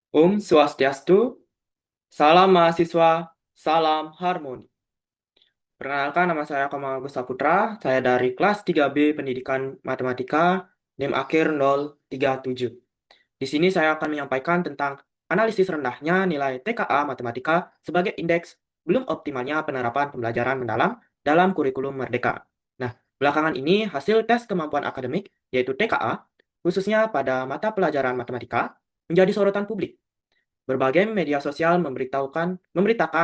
Om Swastiastu, salam mahasiswa, salam harmoni. Perkenalkan, nama saya Kamal Agus Saputra, saya dari kelas 3B Pendidikan Matematika, NIM akhir 037. Di sini saya akan menyampaikan tentang analisis rendahnya nilai TKA Matematika sebagai indeks belum optimalnya penerapan pembelajaran mendalam dalam kurikulum Merdeka. Nah, belakangan ini hasil tes kemampuan akademik, yaitu TKA, khususnya pada mata pelajaran matematika, menjadi sorotan publik. Berbagai media sosial memberitakan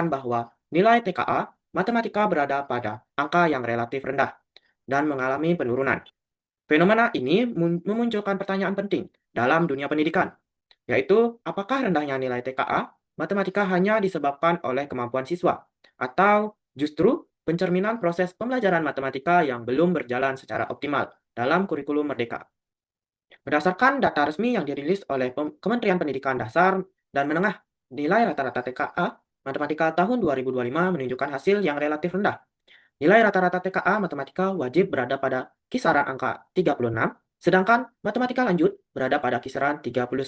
bahwa nilai TKA matematika berada pada angka yang relatif rendah dan mengalami penurunan. Fenomena ini memunculkan pertanyaan penting dalam dunia pendidikan, yaitu apakah rendahnya nilai TKA matematika hanya disebabkan oleh kemampuan siswa, atau justru pencerminan proses pembelajaran matematika yang belum berjalan secara optimal dalam kurikulum Merdeka. Berdasarkan data resmi yang dirilis oleh Kementerian Pendidikan Dasar dan Menengah, nilai rata-rata TKA Matematika tahun 2025 menunjukkan hasil yang relatif rendah. Nilai rata-rata TKA Matematika wajib berada pada kisaran angka 36, sedangkan Matematika lanjut berada pada kisaran 39.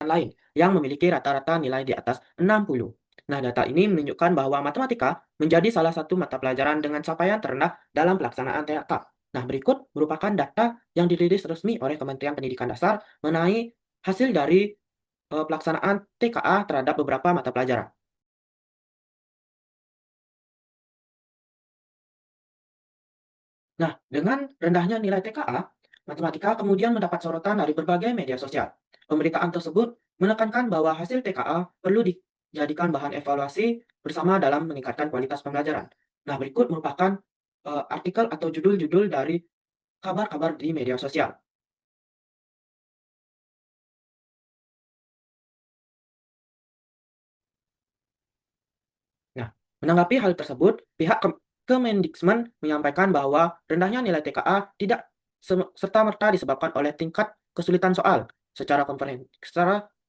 Lain yang memiliki rata-rata nilai di atas 60. Nah, data ini menunjukkan bahwa matematika menjadi salah satu mata pelajaran dengan capaian terendah dalam pelaksanaan TK. Nah, berikut merupakan data yang dirilis resmi oleh Kementerian Pendidikan Dasar mengenai hasil dari pelaksanaan TKA terhadap beberapa mata pelajaran. Nah, dengan rendahnya nilai TKA, matematika kemudian mendapat sorotan dari berbagai media sosial. Pemberitaan tersebut menekankan bahwa hasil TKA perlu dijadikan bahan evaluasi bersama dalam meningkatkan kualitas pembelajaran. Nah, berikut merupakan artikel atau judul-judul dari kabar-kabar di media sosial. Nah, menanggapi hal tersebut, pihak Kemendikbud menyampaikan bahwa rendahnya nilai TKA tidak serta-merta disebabkan oleh tingkat kesulitan soal. Secara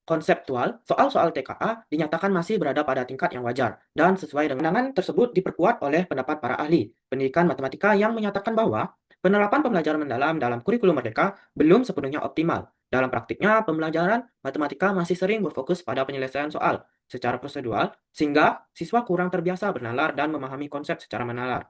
konseptual, soal-soal TKA dinyatakan masih berada pada tingkat yang wajar dan sesuai dengan pandangan tersebut diperkuat oleh pendapat para ahli pendidikan matematika yang menyatakan bahwa penerapan pembelajaran mendalam dalam kurikulum Merdeka belum sepenuhnya optimal. Dalam praktiknya, pembelajaran matematika masih sering berfokus pada penyelesaian soal secara prosedural, sehingga siswa kurang terbiasa bernalar dan memahami konsep secara mendalam.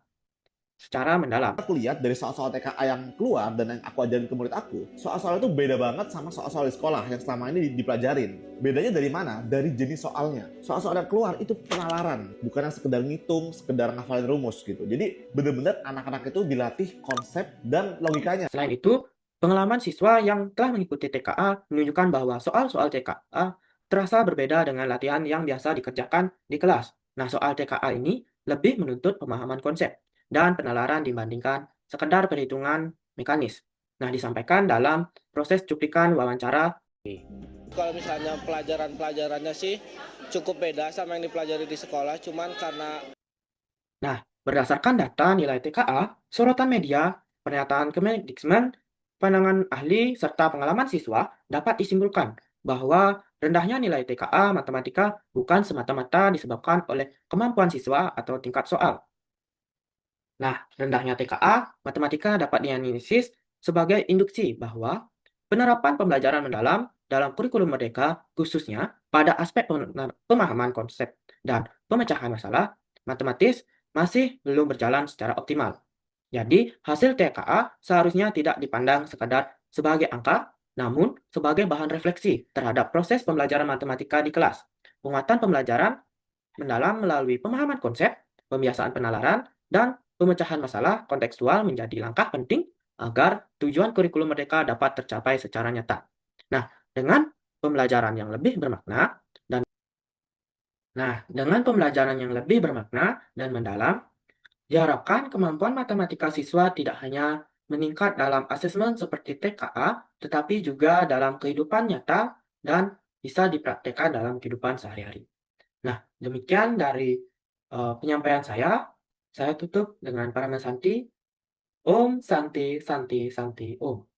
Aku lihat dari soal-soal TKA yang keluar dan yang aku ajarin ke murid aku, soal-soal itu beda banget sama soal-soal di sekolah yang selama ini dipelajarin. Bedanya dari mana? Dari jenis soalnya. Soal-soal yang keluar itu penalaran, bukan yang sekedar ngitung, sekedar ngafalin rumus gitu. Jadi bener-bener anak-anak itu dilatih konsep dan logikanya. Selain itu, pengalaman siswa yang telah mengikuti TKA menunjukkan bahwa soal-soal TKA terasa berbeda dengan latihan yang biasa dikerjakan di kelas. Nah, soal TKA ini lebih menuntut pemahaman konsep dan penalaran dibandingkan sekedar perhitungan mekanis. Nah, disampaikan dalam proses cuplikan wawancara. Kalau misalnya pelajaran-pelajarannya sih cukup beda sama yang dipelajari di sekolah, cuman karena Nah, berdasarkan data nilai TKA, sorotan media, pernyataan Kemendikbud, pandangan ahli, serta pengalaman siswa dapat disimpulkan bahwa rendahnya nilai TKA matematika bukan semata-mata disebabkan oleh kemampuan siswa atau tingkat soal. Nah, rendahnya TKA matematika dapat dianalisis sebagai induksi bahwa penerapan pembelajaran mendalam dalam kurikulum Merdeka, khususnya pada aspek pemahaman konsep dan pemecahan masalah matematis, masih belum berjalan secara optimal. Jadi, hasil TKA seharusnya tidak dipandang sekadar sebagai angka, namun sebagai bahan refleksi terhadap proses pembelajaran matematika di kelas. Penguatan pembelajaran mendalam melalui pemahaman konsep, pembiasaan penalaran, dan pemecahan masalah kontekstual menjadi langkah penting agar tujuan kurikulum Merdeka dapat tercapai secara nyata. Nah, dengan pembelajaran yang lebih bermakna dengan pembelajaran yang lebih bermakna dan mendalam, diharapkan kemampuan matematika siswa tidak hanya meningkat dalam asesmen seperti TKA, tetapi juga dalam kehidupan nyata dan bisa dipraktekkan dalam kehidupan sehari-hari. Nah, demikian dari penyampaian saya. Saya tutup dengan Paramasanti. Om Santi Santi Santi Om.